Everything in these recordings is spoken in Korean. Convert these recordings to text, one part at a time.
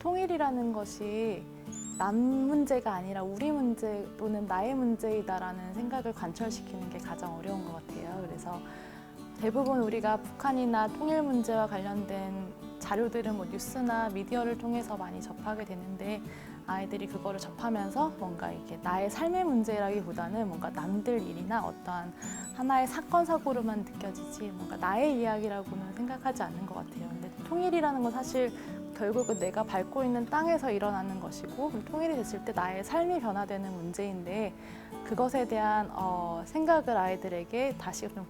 통일이라는 것이 남 문제가 아니라 우리 문제 또는 나의 문제이다라는 생각을 관철시키는 게 가장 어려운 것 같아요. 그래서 대부분 우리가 북한이나 통일 문제와 관련된 자료들은 뭐 뉴스나 미디어를 통해서 많이 접하게 되는데, 아이들이 그거를 접하면서 뭔가 이게 나의 삶의 문제라기보다는 뭔가 남들 일이나 어떠한 하나의 사건 사고로만 느껴지지 뭔가 나의 이야기라고는 생각하지 않는 것 같아요. 근데 통일이라는 건 사실 결국은 내가 밟고 있는 땅에서 일어나는 것이고, 통일이 됐을 때 나의 삶이 변화되는 문제인데, 그것에 대한 생각을 아이들에게 다시 좀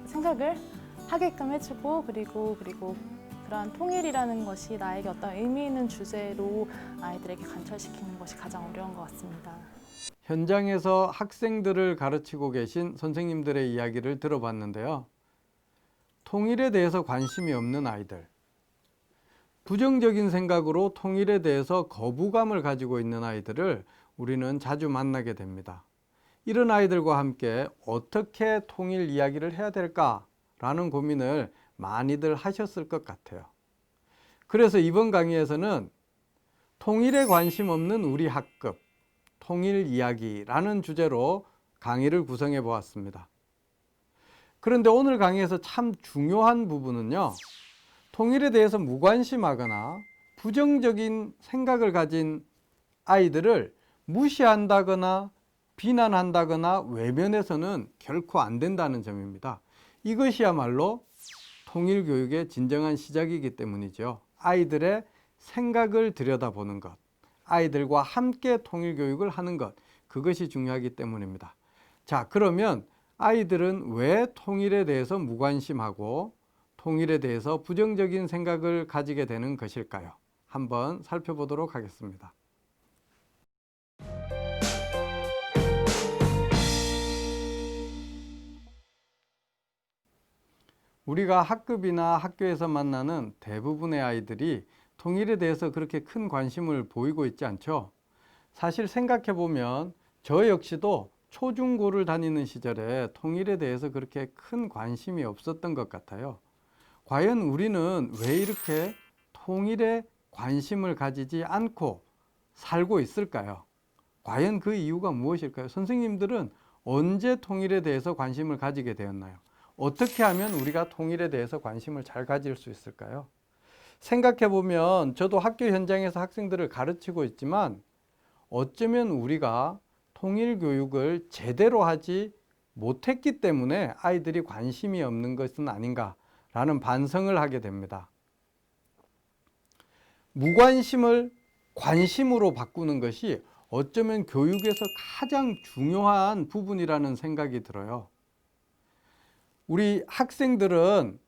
생각을 하게끔 해주고, 그리고 그러한 통일이라는 것이 나에게 어떤 의미 있는 주제로 아이들에게 관철시키는 것이 가장 어려운 것 같습니다. 현장에서 학생들을 가르치고 계신 선생님들의 이야기를 들어봤는데요. 통일에 대해서 관심이 없는 아이들, 부정적인 생각으로 통일에 대해서 거부감을 가지고 있는 아이들을 우리는 자주 만나게 됩니다. 이런 아이들과 함께 어떻게 통일 이야기를 해야 될까라는 고민을 많이들 하셨을 것 같아요. 그래서 이번 강의에서는 통일에 관심 없는 우리 학급, 통일 이야기라는 주제로 강의를 구성해 보았습니다. 그런데 오늘 강의에서 참 중요한 부분은요, 통일에 대해서 무관심하거나 부정적인 생각을 가진 아이들을 무시한다거나 비난한다거나 외면해서는 결코 안 된다는 점입니다. 이것이야말로 통일교육의 진정한 시작이기 때문이죠. 아이들의 생각을 들여다보는 것, 아이들과 함께 통일교육을 하는 것, 그것이 중요하기 때문입니다. 자, 그러면 아이들은 왜 통일에 대해서 무관심하고 통일에 대해서 부정적인 생각을 가지게 되는 것일까요? 한번 살펴보도록 하겠습니다. 우리가 학급이나 학교에서 만나는 대부분의 아이들이 통일에 대해서 그렇게 큰 관심을 보이고 있지 않죠? 사실 생각해 보면 저 역시도 초중고를 다니는 시절에 통일에 대해서 그렇게 큰 관심이 없었던 것 같아요. 과연 우리는 왜 이렇게 통일에 관심을 가지지 않고 살고 있을까요? 과연 그 이유가 무엇일까요? 선생님들은 언제 통일에 대해서 관심을 가지게 되었나요? 어떻게 하면 우리가 통일에 대해서 관심을 잘 가질 수 있을까요? 생각해 보면 저도 학교 현장에서 학생들을 가르치고 있지만 어쩌면 우리가 통일 교육을 제대로 하지 못했기 때문에 아이들이 관심이 없는 것은 아닌가라는 반성을 하게 됩니다. 무관심을 관심으로 바꾸는 것이 어쩌면 교육에서 가장 중요한 부분이라는 생각이 들어요. 우리 학생들은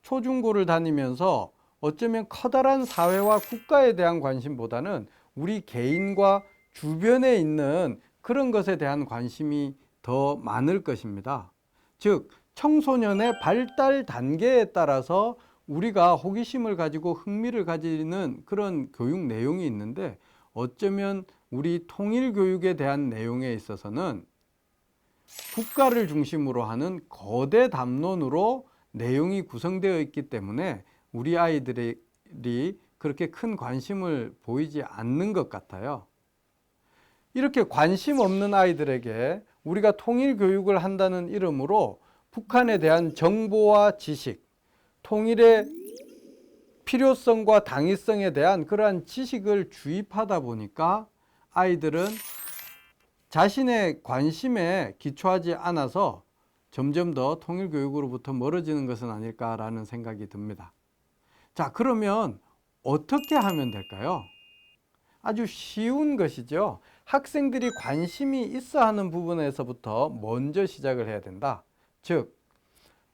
초중고를 다니면서 어쩌면 커다란 사회와 국가에 대한 관심보다는 우리 개인과 주변에 있는 그런 것에 대한 관심이 더 많을 것입니다. 즉, 청소년의 발달 단계에 따라서 우리가 호기심을 가지고 흥미를 가지는 그런 교육 내용이 있는데, 어쩌면 우리 통일 교육에 대한 내용에 있어서는 국가를 중심으로 하는 거대 담론으로 내용이 구성되어 있기 때문에 우리 아이들이 그렇게 큰 관심을 보이지 않는 것 같아요. 이렇게 관심 없는 아이들에게 우리가 통일 교육을 한다는 이름으로 북한에 대한 정보와 지식, 통일의 필요성과 당위성에 대한 그러한 지식을 주입하다 보니까 아이들은 자신의 관심에 기초하지 않아서 점점 더 통일교육으로부터 멀어지는 것은 아닐까라는 생각이 듭니다. 자, 그러면 어떻게 하면 될까요? 아주 쉬운 것이죠. 학생들이 관심이 있어 하는 부분에서부터 먼저 시작을 해야 된다. 즉,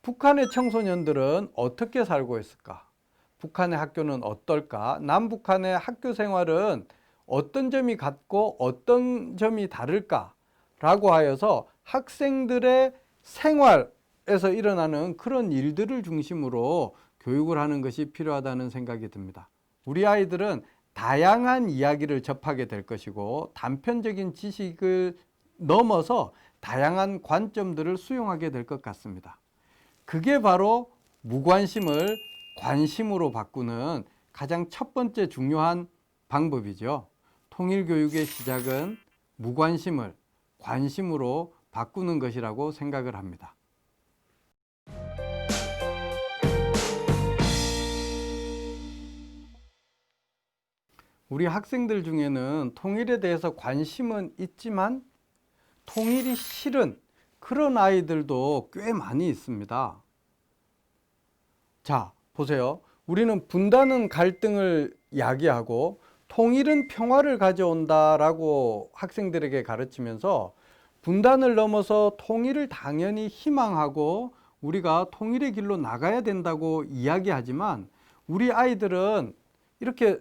북한의 청소년들은 어떻게 살고 있을까? 북한의 학교는 어떨까? 남북한의 학교 생활은 어떤 점이 같고 어떤 점이 다를까? 라고 하여서 학생들의 생활에서 일어나는 그런 일들을 중심으로 교육을 하는 것이 필요하다는 생각이 듭니다. 우리 아이들은 다양한 이야기를 접하게 될 것이고 단편적인 지식을 넘어서 다양한 관점들을 수용하게 될 것 같습니다. 그게 바로 무관심을 관심으로 바꾸는 가장 첫 번째 중요한 방법이죠. 통일교육의 시작은 무관심을 관심으로 바꾸는 것이라고 생각을 합니다. 우리 학생들 중에는 통일에 대해서 관심은 있지만 통일이 싫은 그런 아이들도 꽤 많이 있습니다. 자, 보세요. 우리는 분단은 갈등을 야기하고 통일은 평화를 가져온다라고 학생들에게 가르치면서 분단을 넘어서 통일을 당연히 희망하고 우리가 통일의 길로 나가야 된다고 이야기하지만 우리 아이들은 이렇게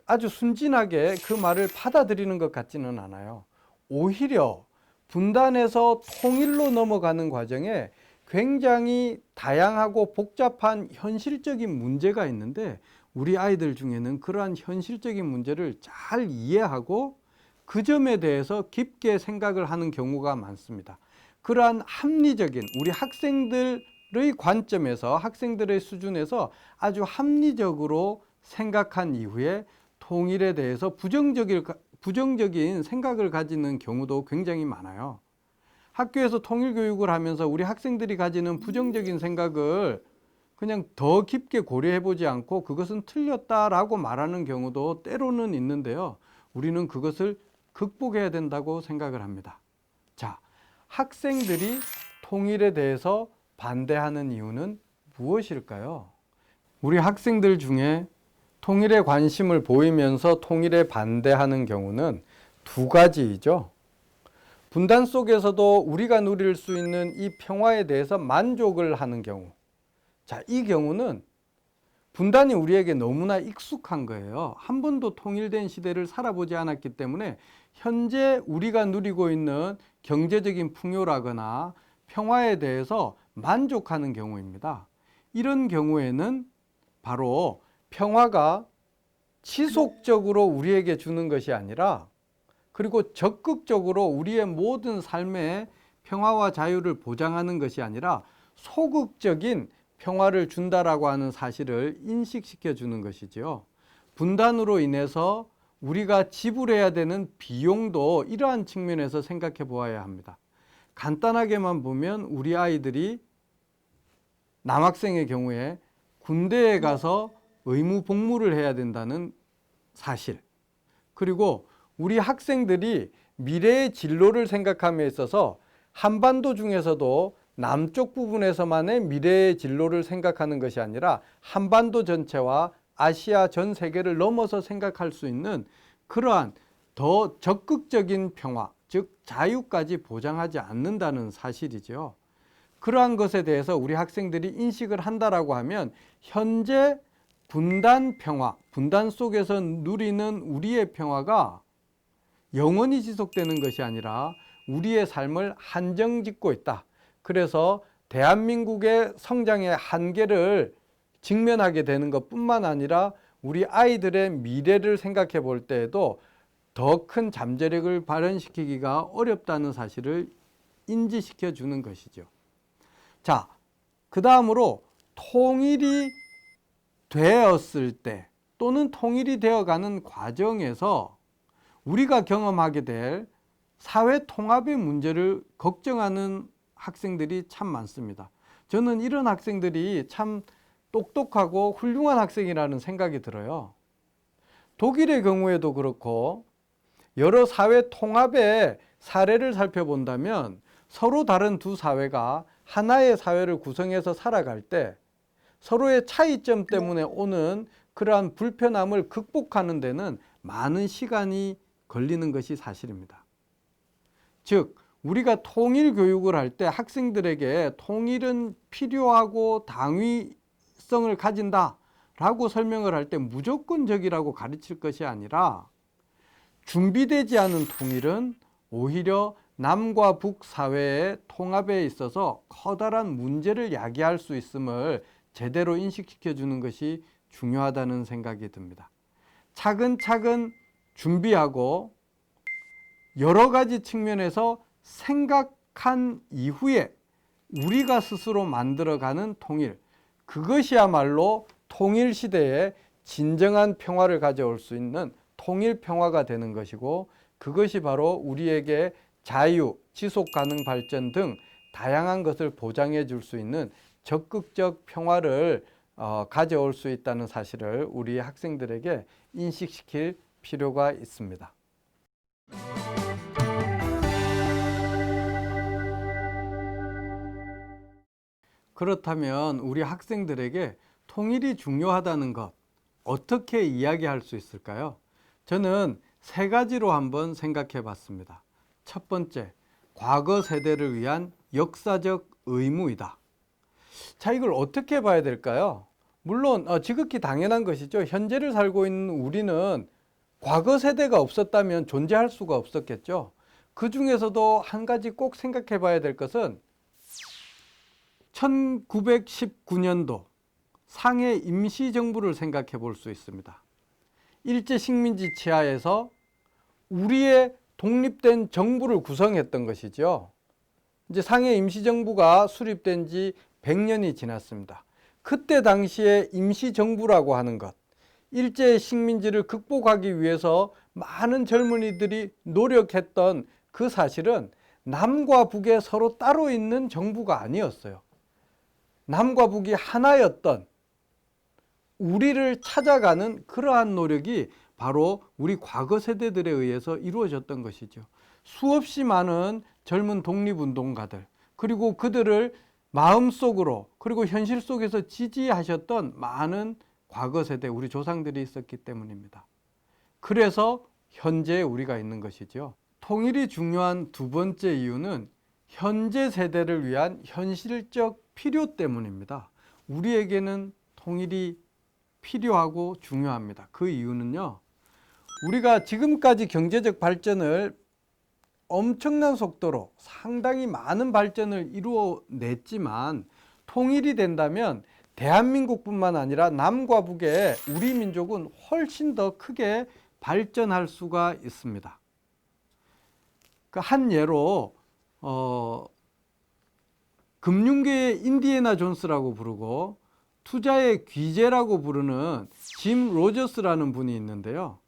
아주 순진하게 그 말을 받아들이는 것 같지는 않아요. 오히려 분단에서 통일로 넘어가는 과정에 굉장히 다양하고 복잡한 현실적인 문제가 있는데 우리 아이들 중에는 그러한 현실적인 문제를 잘 이해하고 그 점에 대해서 깊게 생각을 하는 경우가 많습니다. 그러한 합리적인 우리 학생들의 관점에서 학생들의 수준에서 아주 합리적으로 생각한 이후에 통일에 대해서 부정적인 생각을 가지는 경우도 굉장히 많아요. 학교에서 통일교육을 하면서 우리 학생들이 가지는 부정적인 생각을 그냥 더 깊게 고려해보지 않고 그것은 틀렸다라고 말하는 경우도 때로는 있는데요. 우리는 그것을 극복해야 된다고 생각을 합니다. 자, 학생들이 통일에 대해서 반대하는 이유는 무엇일까요? 우리 학생들 중에 통일에 관심을 보이면서 통일에 반대하는 경우는 두 가지이죠. 분단 속에서도 우리가 누릴 수 있는 이 평화에 대해서 만족을 하는 경우. 자, 이 경우는 분단이 우리에게 너무나 익숙한 거예요. 한 번도 통일된 시대를 살아보지 않았기 때문에 현재 우리가 누리고 있는 경제적인 풍요라거나 평화에 대해서 만족하는 경우입니다. 이런 경우에는 바로 평화가 지속적으로 우리에게 주는 것이 아니라 그리고 적극적으로 우리의 모든 삶의 평화와 자유를 보장하는 것이 아니라 소극적인 평화를 준다라고 하는 사실을 인식시켜 주는 것이죠. 분단으로 인해서 우리가 지불해야 되는 비용도 이러한 측면에서 생각해 보아야 합니다. 간단하게만 보면 우리 아이들이 남학생의 경우에 군대에 가서 의무 복무를 해야 된다는 사실, 그리고 우리 학생들이 미래의 진로를 생각함에 있어서 한반도 중에서도 남쪽 부분에서만의 미래의 진로를 생각하는 것이 아니라 한반도 전체와 아시아 전 세계를 넘어서 생각할 수 있는 그러한 더 적극적인 평화, 즉 자유까지 보장하지 않는다는 사실이죠. 그러한 것에 대해서 우리 학생들이 인식을 한다라고 하면 현재 분단 평화, 분단 속에서 누리는 우리의 평화가 영원히 지속되는 것이 아니라 우리의 삶을 한정짓고 있다. 그래서 대한민국의 성장의 한계를 직면하게 되는 것뿐만 아니라 우리 아이들의 미래를 생각해 볼 때에도 더 큰 잠재력을 발현시키기가 어렵다는 사실을 인지시켜 주는 것이죠. 자, 그 다음으로 통일이 되었을 때 또는 통일이 되어가는 과정에서 우리가 경험하게 될 사회 통합의 문제를 걱정하는 학생들이 참 많습니다. 저는 이런 학생들이 참 똑똑하고 훌륭한 학생이라는 생각이 들어요. 독일의 경우에도 그렇고 여러 사회 통합의 사례를 살펴본다면 서로 다른 두 사회가 하나의 사회를 구성해서 살아갈 때 서로의 차이점 때문에 오는 그러한 불편함을 극복하는 데는 많은 시간이 걸리는 것이 사실입니다. 즉, 우리가 통일 교육을 할 때 학생들에게 통일은 필요하고 당위성을 가진다라고 설명을 할 때 무조건적이라고 가르칠 것이 아니라 준비되지 않은 통일은 오히려 남과 북 사회의 통합에 있어서 커다란 문제를 야기할 수 있음을 제대로 인식시켜 주는 것이 중요하다는 생각이 듭니다. 차근차근 준비하고 여러 가지 측면에서 생각한 이후에 우리가 스스로 만들어가는 통일, 그것이야말로 통일 시대의 진정한 평화를 가져올 수 있는 통일 평화가 되는 것이고, 그것이 바로 우리에게 자유, 지속 가능 발전 등 다양한 것을 보장해 줄 수 있는 적극적 평화를 가져올 수 있다는 사실을 우리 학생들에게 인식시킬 필요가 있습니다. 그렇다면 우리 학생들에게 통일이 중요하다는 것, 어떻게 이야기할 수 있을까요? 저는 세 가지로 한번 생각해 봤습니다. 첫 번째, 과거 세대를 위한 역사적 의무이다. 자, 이걸 어떻게 봐야 될까요? 물론 지극히 당연한 것이죠. 현재를 살고 있는 우리는 과거 세대가 없었다면 존재할 수가 없었겠죠. 그 중에서도 한 가지 꼭 생각해 봐야 될 것은 1919년도 상해 임시정부를 생각해 볼 수 있습니다. 일제 식민지 치하에서 우리의 독립된 정부를 구성했던 것이죠. 이제 상해 임시정부가 수립된 지 100년이 지났습니다. 그때 당시에 임시정부라고 하는 것, 일제 식민지를 극복하기 위해서 많은 젊은이들이 노력했던 그 사실은 남과 북에 서로 따로 있는 정부가 아니었어요. 남과 북이 하나였던, 우리를 찾아가는 그러한 노력이 바로 우리 과거 세대들에 의해서 이루어졌던 것이죠. 수없이 많은 젊은 독립운동가들, 그리고 그들을 마음속으로 그리고 현실 속에서 지지하셨던 많은 과거 세대, 우리 조상들이 있었기 때문입니다. 그래서 현재 우리가 있는 것이죠. 통일이 중요한 두 번째 이유는 현재 세대를 위한 현실적 필요 때문입니다. 우리에게는 통일이 필요하고 중요합니다. 그 이유는요, 우리가 지금까지 경제적 발전을 엄청난 속도로 상당히 많은 발전을 이루어냈지만, 통일이 된다면 대한민국뿐만 아니라 남과 북의 우리 민족은 훨씬 더 크게 발전할 수가 있습니다. 그 한 예로 금융계의 인디애나 존스라고 부르고 투자의 귀재라고 부르는 짐 로저스라는 분이 있는데요.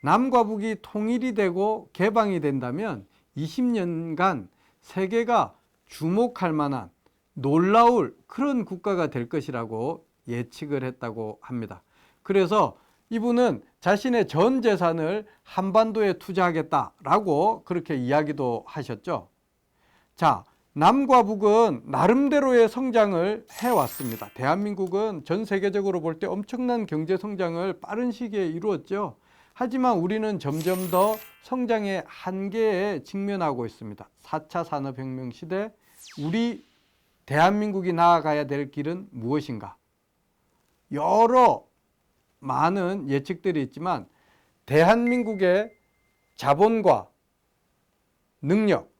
남과 북이 통일이 되고 개방이 된다면 20년간 세계가 주목할 만한 놀라울 그런 국가가 될 것이라고 예측을 했다고 합니다. 그래서 이분은 자신의 전 재산을 한반도에 투자하겠다라고 그렇게 이야기도 하셨죠. 자, 남과 북은 나름대로의 성장을 해왔습니다. 대한민국은 전 세계적으로 볼 때 엄청난 경제 성장을 빠른 시기에 이루었죠. 하지만 우리는 점점 더 성장의 한계에 직면하고 있습니다. 4차 산업혁명 시대, 우리 대한민국이 나아가야 될 길은 무엇인가? 여러 많은 예측들이 있지만 대한민국의 자본과 능력,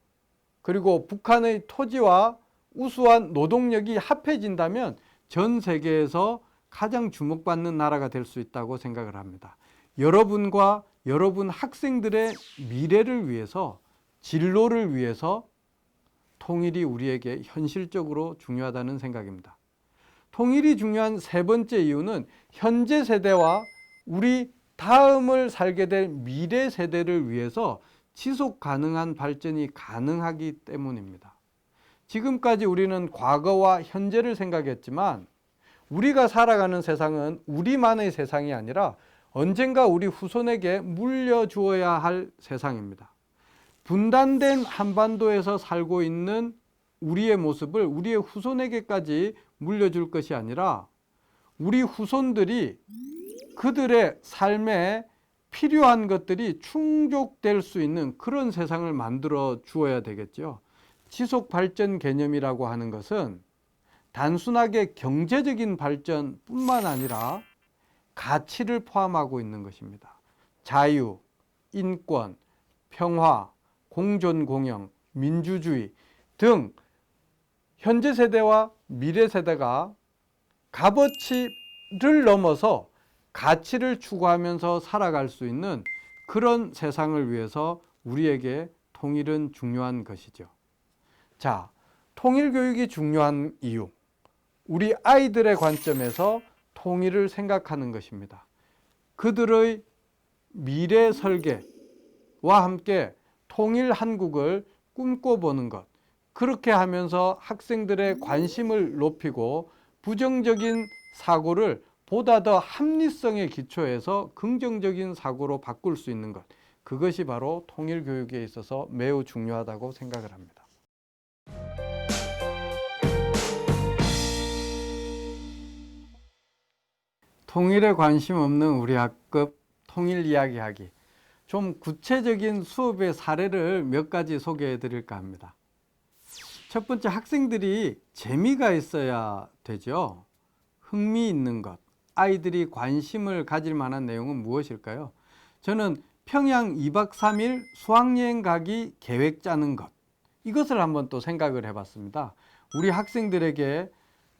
그리고 북한의 토지와 우수한 노동력이 합해진다면 전 세계에서 가장 주목받는 나라가 될 수 있다고 생각을 합니다. 여러분과 여러분 학생들의 미래를 위해서, 진로를 위해서 통일이 우리에게 현실적으로 중요하다는 생각입니다. 통일이 중요한 세 번째 이유는 현재 세대와 우리 다음을 살게 될 미래 세대를 위해서 지속 가능한 발전이 가능하기 때문입니다. 지금까지 우리는 과거와 현재를 생각했지만 우리가 살아가는 세상은 우리만의 세상이 아니라 언젠가 우리 후손에게 물려주어야 할 세상입니다. 분단된 한반도에서 살고 있는 우리의 모습을 우리의 후손에게까지 물려줄 것이 아니라 우리 후손들이 그들의 삶에 필요한 것들이 충족될 수 있는 그런 세상을 만들어 주어야 되겠죠. 지속 발전 개념이라고 하는 것은 단순하게 경제적인 발전뿐만 아니라 가치를 포함하고 있는 것입니다. 자유, 인권, 평화, 공존 공영, 민주주의 등 현재 세대와 미래 세대가 값어치를 넘어서 가치를 추구하면서 살아갈 수 있는 그런 세상을 위해서 우리에게 통일은 중요한 것이죠. 자, 통일 교육이 중요한 이유. 우리 아이들의 관점에서 통일을 생각하는 것입니다. 그들의 미래 설계와 함께 통일 한국을 꿈꿔보는 것, 그렇게 하면서 학생들의 관심을 높이고 부정적인 사고를 보다 더 합리성에 기초해서 긍정적인 사고로 바꿀 수 있는 것, 그것이 바로 통일 교육에 있어서 매우 중요하다고 생각을 합니다. 통일에 관심 없는 우리 학급 통일 이야기하기. 좀 구체적인 수업의 사례를 몇 가지 소개해 드릴까 합니다. 첫 번째, 학생들이 재미가 있어야 되죠. 흥미 있는 것, 아이들이 관심을 가질 만한 내용은 무엇일까요? 저는 평양 2박 3일 수학여행 가기 계획 짜는 것, 이것을 한번 또 생각을 해봤습니다. 우리 학생들에게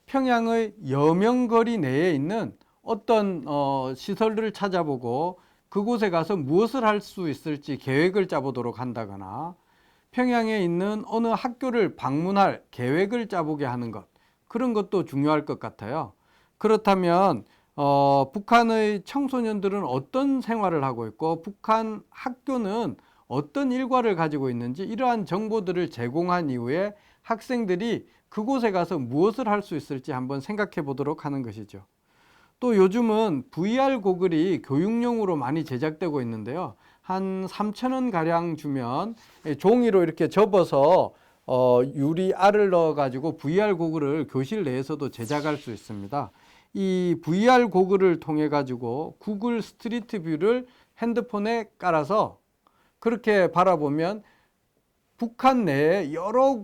평양의 여명거리 내에 있는 어떤 시설들을 찾아보고 그곳에 가서 무엇을 할 수 있을지 계획을 짜보도록 한다거나, 평양에 있는 어느 학교를 방문할 계획을 짜보게 하는 것, 그런 것도 중요할 것 같아요. 그렇다면 북한의 청소년들은 어떤 생활을 하고 있고 보북한 학교는 어떤 일과를 가지고 있는지, 이러한 정보들을 제공한 이후에 학생들이 그곳에 가서 무엇을 할 수 있을지 한번 생각해 보도록 하는 것이죠. 또 요즘은 VR 고글이 교육용으로 많이 제작되고 있는데요. 한 3,000원 가량 주면 종이로 이렇게 접어서 유리 알을 넣어 가지고 VR 고글을 교실 내에서도 제작할 수 있습니다. 이 VR 고글을 통해 가지고 구글 스트리트 뷰를 핸드폰에 깔아서 그렇게 바라보면 북한 내에 여러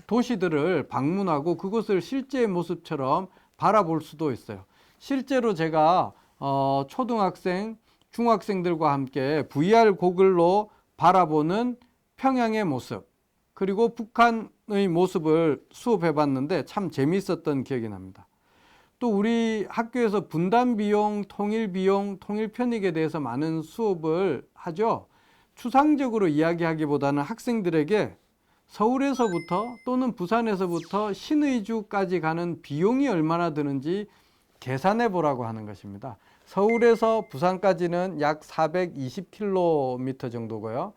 도시들을 방문하고 그것을 실제의 모습처럼 바라볼 수도 있어요. 실제로 제가 초등학생, 중학생들과 함께 VR 고글로 바라보는 평양의 모습, 그리고 북한의 모습을 수업해 봤는데 참 재미있었던 기억이 납니다. 또 우리 학교에서 분담 비용, 통일 비용, 통일 편익에 대해서 많은 수업을 하죠. 추상적으로 이야기하기보다는 학생들에게 서울에서부터 또는 부산에서부터 신의주까지 가는 비용이 얼마나 드는지 계산해 보라고 하는 것입니다. 서울에서 부산까지는 약 420km 정도고요.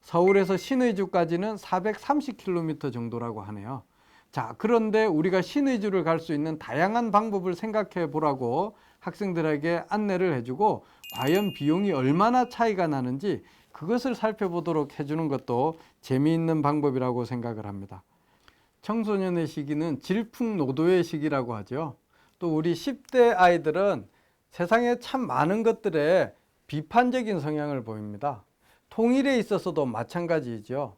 서울에서 신의주까지는 430km 정도라고 하네요. 자, 그런데 우리가 신의주를 갈 수 있는 다양한 방법을 생각해 보라고 학생들에게 안내를 해주고, 과연 비용이 얼마나 차이가 나는지 그것을 살펴보도록 해주는 것도 재미있는 방법이라고 생각을 합니다. 청소년의 시기는 질풍노도의 시기라고 하죠. 또 우리 10대 아이들은 세상에 참 많은 것들에 비판적인 성향을 보입니다. 통일에 있어서도 마찬가지이죠.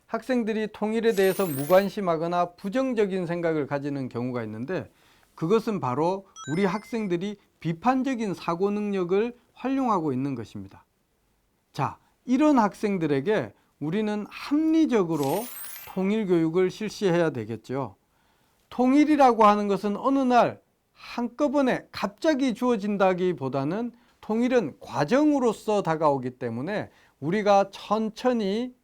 학생들이 통일에 대해서 무관심하거나 부정적인 생각을 가지는 경우가 있는데, 그것은 바로 우리 학생들이 비판적인 사고 능력을 활용하고 있는 것입니다. 자, 이런 학생들에게 우리는 합리적으로 통일 교육을 실시해야 되겠죠. 통일이라고 하는 것은 어느 날 한꺼번에 갑자기 주어진다기보다는 통일은 과정으로서 다가오기 때문에 우리가 천천히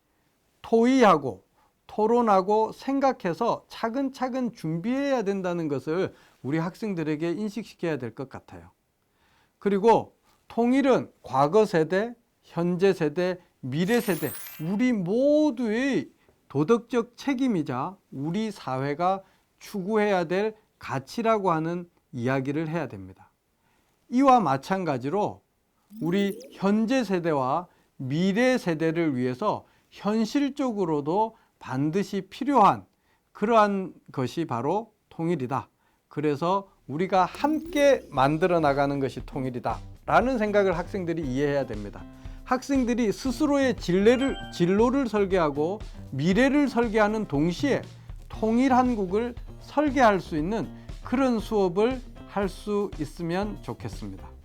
토의하고 토론하고 생각해서 차근차근 준비해야 된다는 것을 우리 학생들에게 인식시켜야 될 것 같아요. 그리고 통일은 과거 세대, 현재 세대, 미래 세대, 우리 모두의 도덕적 책임이자 우리 사회가 추구해야 될 가치라고 하는 이야기를 해야 됩니다. 이와 마찬가지로 우리 현재 세대와 미래 세대를 위해서 현실적으로도 반드시 필요한 그러한 것이 바로 통일이다. 그래서 우리가 함께 만들어 나가는 것이 통일이다 라는 생각을 학생들이 이해해야 됩니다. 학생들이 스스로의 진로를 설계하고 미래를 설계하는 동시에 통일 한국을 설계할 수 있는 그런 수업을 할 수 있으면 좋겠습니다.